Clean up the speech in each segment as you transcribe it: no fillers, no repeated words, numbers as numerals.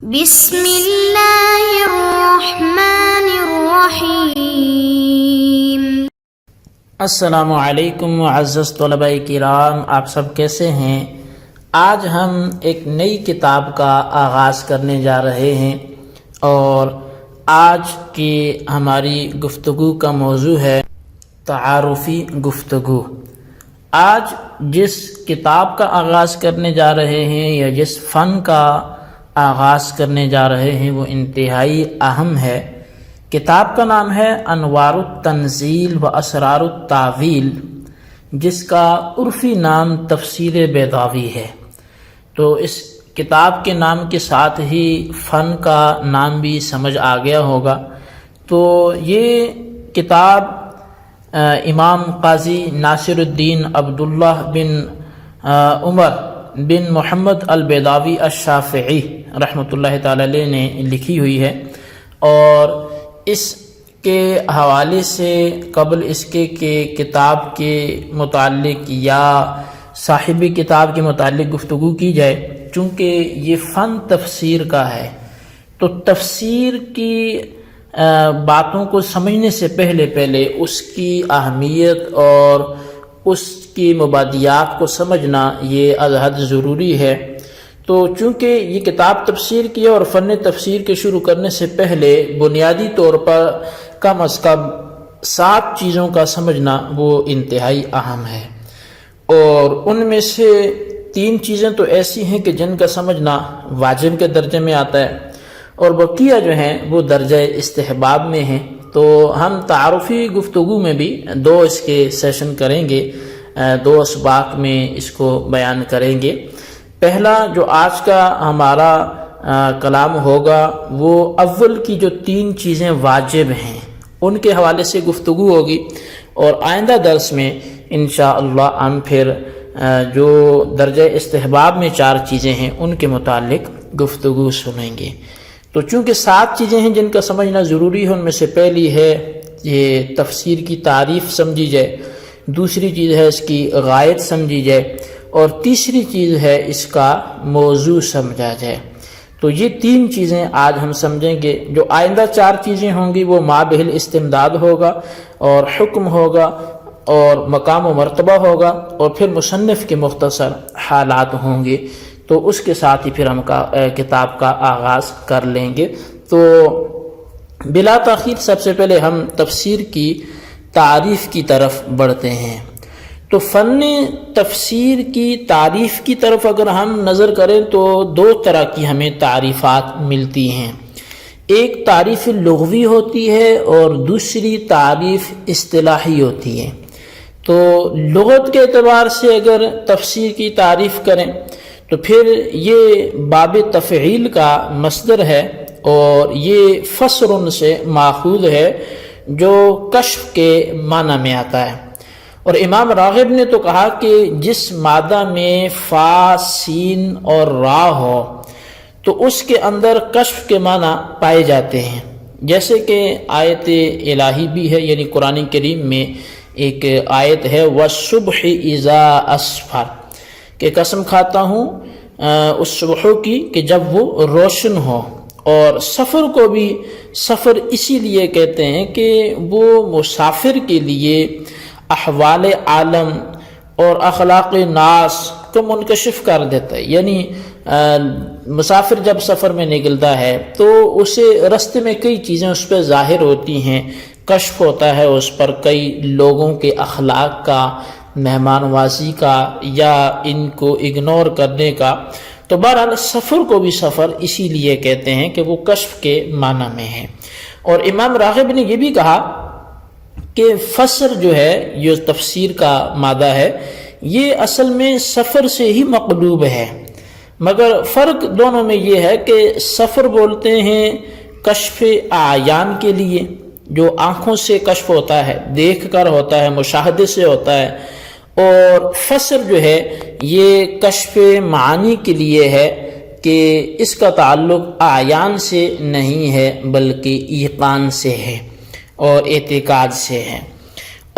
بسم اللہ الرحمن الرحیم۔ السلام علیکم معزز طلباء کرام، آپ سب کیسے ہیں؟ آج ہم ایک نئی کتاب کا آغاز کرنے جا رہے ہیں اور آج کی ہماری گفتگو کا موضوع ہے تعارفی گفتگو۔ آج جس کتاب کا آغاز کرنے جا رہے ہیں یا جس فن کا آغاز کرنے جا رہے ہیں وہ انتہائی اہم ہے۔ کتاب کا نام ہے انوار التنزیل و اسرار التاویل، جس کا عرفی نام تفسیر بیضاوی ہے۔ تو اس کتاب کے نام کے ساتھ ہی فن کا نام بھی سمجھ آ گیا ہوگا۔ تو یہ کتاب امام قاضی ناصر الدین عبداللہ بن عمر بن محمد البیضاوی الشافعی رحمۃ اللہ تعالی علیہ نے لکھی ہوئی ہے، اور اس کے حوالے سے قبل اس کے کہ کتاب کے متعلق یا صاحب کتاب کے متعلق گفتگو کی جائے، چونکہ یہ فن تفسیر کا ہے تو تفسیر کی باتوں کو سمجھنے سے پہلے اس کی اہمیت اور اس کی مبادیات کو سمجھنا یہ از حد ضروری ہے۔ تو چونکہ یہ کتاب تفسیر کی ہے اور فن تفسیر کے شروع کرنے سے پہلے بنیادی طور پر کم از کم 7 چیزوں کا سمجھنا وہ انتہائی اہم ہے، اور ان میں سے 3 چیزیں تو ایسی ہیں کہ جن کا سمجھنا واجب کے درجے میں آتا ہے، اور بقیہ جو ہیں وہ درجہ استحباب میں ہیں۔ تو ہم تعارفی گفتگو میں بھی 2 اس کے سیشن کریں گے، 2 اسباق میں اس کو بیان کریں گے۔ پہلا جو آج کا ہمارا کلام ہوگا وہ اول کی جو 3 چیزیں واجب ہیں ان کے حوالے سے گفتگو ہوگی، اور آئندہ درس میں انشاءاللہ ہم پھر جو درجہ استحباب میں 4 چیزیں ہیں ان کے متعلق گفتگو سنیں گے۔ تو چونکہ 7 چیزیں ہیں جن کا سمجھنا ضروری ہے، ان میں سے پہلی ہے یہ تفسیر کی تعریف سمجھی جائے، دوسری چیز ہے اس کی غایت سمجھی جائے، اور تیسری چیز ہے اس کا موضوع سمجھا جائے۔ تو یہ 3 چیزیں آج ہم سمجھیں گے۔ جو آئندہ 4 چیزیں ہوں گی وہ مابہ الاستمداد ہوگا، اور حکم ہوگا، اور مقام و مرتبہ ہوگا، اور پھر مصنف کے مختصر حالات ہوں گے۔ تو اس کے ساتھ ہی پھر ہم کتاب کا آغاز کر لیں گے۔ تو بلا تاخیر سب سے پہلے ہم تفسیر کی تعریف کی طرف بڑھتے ہیں۔ تو فن تفسیر کی تعریف کی طرف اگر ہم نظر کریں تو 2 طرح کی ہمیں تعریفات ملتی ہیں۔ ایک تعریف لغوی ہوتی ہے اور دوسری تعریف اصطلاحی ہوتی ہے۔ تو لغت کے اعتبار سے اگر تفسیر کی تعریف کریں تو پھر یہ باب تفعیل کا مصدر ہے، اور یہ فسر سے ماخوذ ہے جو کشف کے معنی میں آتا ہے۔ اور امام راغب نے تو کہا کہ جس مادہ میں فا، سین اور را ہو تو اس کے اندر کشف کے معنی پائے جاتے ہیں، جیسے کہ آیت الہی بھی ہے، یعنی قرآن کریم میں ایک آیت ہے وَالصُّبْحِ إِذَا أَسْفَرَ، کہ قسم کھاتا ہوں اس صبح کی کہ جب وہ روشن ہو۔ اور سفر کو بھی سفر اسی لیے کہتے ہیں کہ وہ مسافر کے لیے احوال عالم اور اخلاق ناس کو منکشف کر دیتا ہے، یعنی مسافر جب سفر میں نکلتا ہے تو اسے رستے میں کئی چیزیں اس پہ ظاہر ہوتی ہیں، کشف ہوتا ہے اس پر کئی لوگوں کے اخلاق کا، مہمان نوازی کا، یا ان کو اگنور کرنے کا۔ تو بہرحال سفر کو بھی سفر اسی لیے کہتے ہیں کہ وہ کشف کے معنی میں ہے۔ اور امام راغب نے یہ بھی کہا کہ فسر جو ہے، یہ تفسیر کا مادہ ہے، یہ اصل میں سفر سے ہی مقلوب ہے، مگر فرق دونوں میں یہ ہے کہ سفر بولتے ہیں کشف اعیان کے لیے، جو آنکھوں سے کشف ہوتا ہے، دیکھ کر ہوتا ہے، مشاہدے سے ہوتا ہے، اور فسر جو ہے یہ کشف معانی کے لیے ہے کہ اس کا تعلق اعیان سے نہیں ہے بلکہ ایقان سے ہے اور اعتقاد سے ہے۔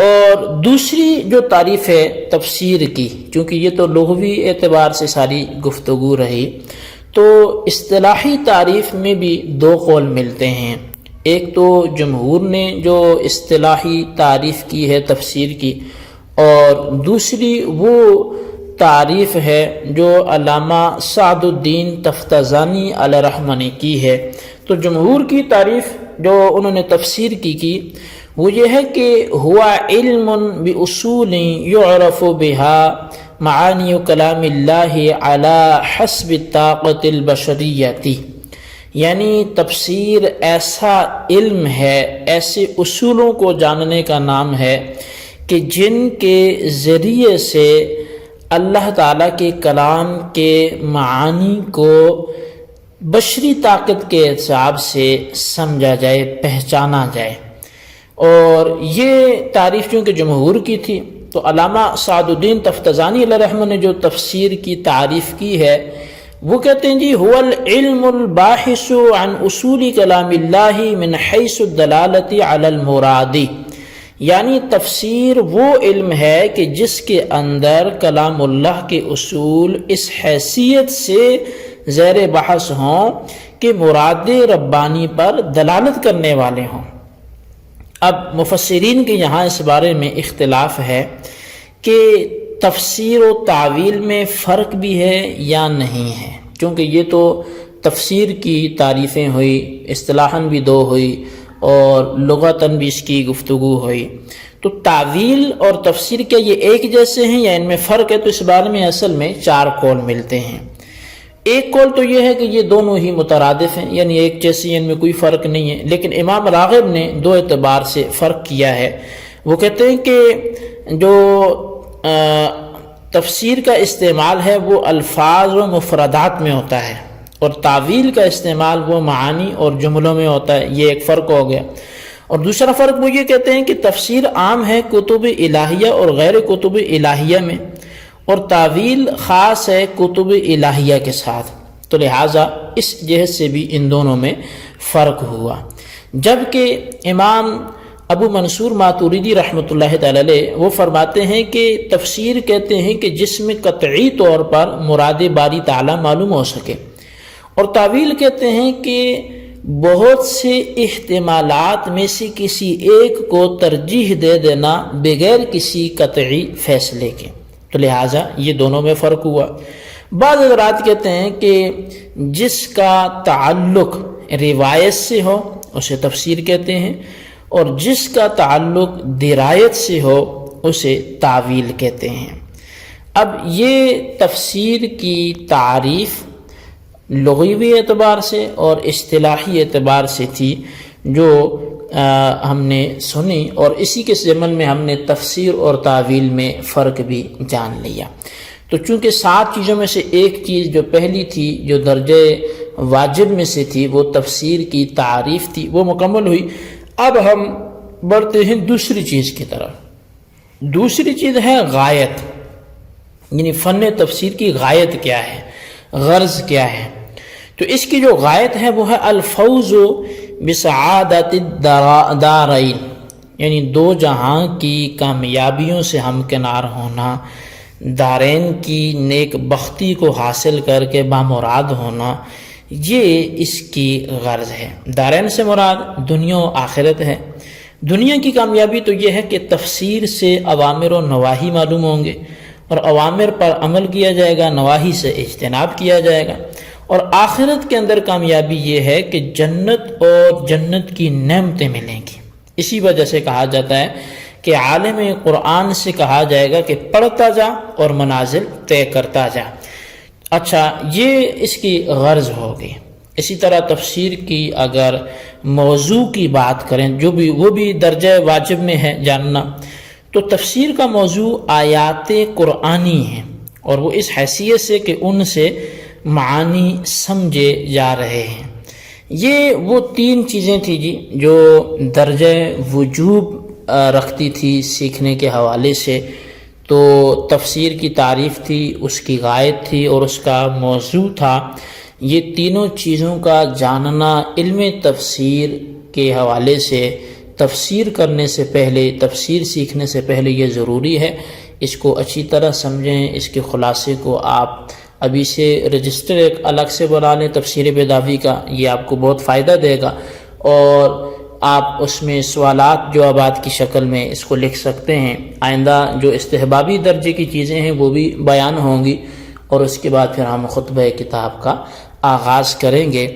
اور دوسری جو تعریف ہے تفسیر کی، چونکہ یہ تو لغوی اعتبار سے ساری گفتگو رہی، تو اصطلاحی تعریف میں بھی دو قول ملتے ہیں. ایک تو جمہور نے جو اصطلاحی تعریف کی ہے تفسیر کی، اور دوسری وہ تعریف ہے جو علامہ سعد الدین تفتزانی علیہ رحمہ نے کی ہے. تو جمہور کی تعریف جو انہوں نے تفسیر کی وہ یہ ہے کہ ہوا علم باصول یعرف بها معانی کلام اللہ علی حسب طاقت البشریتی، یعنی تفسیر ایسا علم ہے، ایسے اصولوں کو جاننے کا نام ہے کہ جن کے ذریعے سے اللہ تعالیٰ کے کلام کے معانی کو بشری طاقت کے حساب سے سمجھا جائے، پہچانا جائے. اور یہ تعریف چونکہ جمہور کی تھی تو علامہ سعد الدین تفتزانی علیہ رحمہ نے جو تفسیر کی تعریف کی ہے وہ کہتے ہیں جی هو العلم الباحث عن اصول کلام اللہ من حیث الدلالۃ علی المراد، یعنی تفسیر وہ علم ہے کہ جس کے اندر کلام اللہ کے اصول اس حیثیت سے زیر بحث ہوں کہ مراد ربانی پر دلالت کرنے والے ہوں. اب مفسرین کے یہاں اس بارے میں اختلاف ہے کہ تفسیر و تعویل میں فرق بھی ہے یا نہیں ہے، کیونکہ یہ تو تفسیر کی تعریفیں ہوئی، اصطلاحاً بھی دو ہوئی اور لغتاً بھی اس کی گفتگو ہوئی. تو تعویل اور تفسیر کیا یہ ایک جیسے ہیں یا ان میں فرق ہے؟ تو اس بارے میں اصل میں 4 قول ملتے ہیں. ایک قول تو یہ ہے کہ یہ دونوں ہی مترادف ہیں، یعنی ایک جیسی، ان میں کوئی فرق نہیں ہے. لیکن امام راغب نے 2 اعتبار سے فرق کیا ہے. وہ کہتے ہیں کہ جو تفسیر کا استعمال ہے وہ الفاظ و مفردات میں ہوتا ہے، اور تعویل کا استعمال وہ معانی اور جملوں میں ہوتا ہے. یہ ایک فرق ہو گیا. اور دوسرا فرق وہ یہ کہتے ہیں کہ تفسیر عام ہے کتب الہیہ اور غیر کتب الہیہ میں، اور تعویل خاص ہے کتب الہیہ کے ساتھ. تو لہٰذا اس جہت سے بھی ان دونوں میں فرق ہوا. جبکہ امام ابو منصور ماتوریدی رحمۃ اللہ تعالی علیہ وہ فرماتے ہیں کہ تفسیر کہتے ہیں کہ جس میں قطعی طور پر مراد باری تعالیٰ معلوم ہو سکے، اور تعویل کہتے ہیں کہ بہت سے احتمالات میں سے کسی ایک کو ترجیح دے دینا بغیر کسی قطعی فیصلے کے. تو لہٰذا یہ دونوں میں فرق ہوا. بعض حضرات کہتے ہیں کہ جس کا تعلق روایت سے ہو اسے تفسیر کہتے ہیں، اور جس کا تعلق درایت سے ہو اسے تعویل کہتے ہیں. اب یہ تفسیر کی تعریف لغوی اعتبار سے اور اصطلاحی اعتبار سے تھی جو ہم نے سنی، اور اسی کے ضمن میں ہم نے تفسیر اور تعویل میں فرق بھی جان لیا. تو چونکہ 7 چیزوں میں سے ایک چیز جو پہلی تھی جو درجہ واجب میں سے تھی وہ تفسیر کی تعریف تھی، وہ مکمل ہوئی. اب ہم بڑھتے ہیں دوسری چیز کی طرف. دوسری چیز ہے غایت، یعنی فن تفسیر کی غایت کیا ہے، غرض کیا ہے. تو اس کی جو غایت ہے وہ ہے الفوز بسعادت الدارین، یعنی 2 جہاں کی کامیابیوں سے ہمکنار ہونا، دارین کی نیک بختی کو حاصل کر کے بامراد ہونا، یہ اس کی غرض ہے. دارین سے مراد دنیا و آخرت ہے. دنیا کی کامیابی تو یہ ہے کہ تفسیر سے اوامر و نواہی معلوم ہوں گے، اور اوامر پر عمل کیا جائے گا، نواہی سے اجتناب کیا جائے گا. اور آخرت کے اندر کامیابی یہ ہے کہ جنت اور جنت کی نعمتیں ملیں گی. اسی وجہ سے کہا جاتا ہے کہ عالم قرآن سے کہا جائے گا کہ پڑھتا جا اور منازل طے کرتا جا. اچھا، یہ اس کی غرض ہوگی. اسی طرح تفسیر کی اگر موضوع کی بات کریں جو بھی وہ بھی درجہ واجب میں ہے جاننا، تو تفسیر کا موضوع آیات قرآنی ہیں، اور وہ اس حیثیت سے کہ ان سے معانی سمجھے جا رہے ہیں. یہ وہ 3 چیزیں تھیں جی جو درجہ وجوب رکھتی تھی سیکھنے کے حوالے سے. تو تفسیر کی تعریف تھی، اس کی غایت تھی، اور اس کا موضوع تھا. یہ تینوں چیزوں کا جاننا علم تفسیر کے حوالے سے تفسیر کرنے سے پہلے، تفسیر سیکھنے سے پہلے یہ ضروری ہے. اس کو اچھی طرح سمجھیں، اس کے خلاصے کو آپ ابھی سے رجسٹر ایک الگ سے بنا لیں تفسیر بیضاوی کا، یہ آپ کو بہت فائدہ دے گا، اور آپ اس میں سوالات جوابات کی شکل میں اس کو لکھ سکتے ہیں۔ آئندہ جو استحبابی درجے کی چیزیں ہیں وہ بھی بیان ہوں گی، اور اس کے بعد پھر ہم خطبہ کتاب کا آغاز کریں گے۔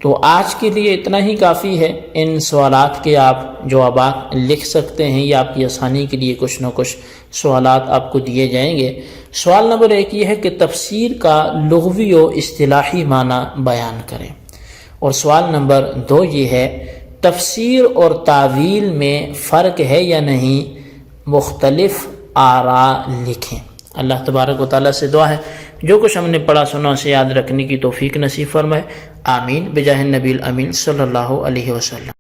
تو آج کے لیے اتنا ہی کافی ہے، ان سوالات کے آپ جوابات لکھ سکتے ہیں، یا آپ کی آسانی کے لیے کچھ نہ کچھ سوالات آپ کو دیے جائیں گے۔ سوال نمبر 1 یہ ہے کہ تفسیر کا لغوی و اصطلاحی معنی بیان کریں، اور سوال نمبر 2 یہ ہے تفسیر اور تعویل میں فرق ہے یا نہیں، مختلف آراء لکھیں۔ اللہ تبارک و تعالیٰ سے دعا ہے جو کچھ ہم نے پڑھا سنا اسے یاد رکھنے کی توفیق نصیب فرمائے، آمین بجاہ النبی الامین صلی اللہ علیہ وسلم۔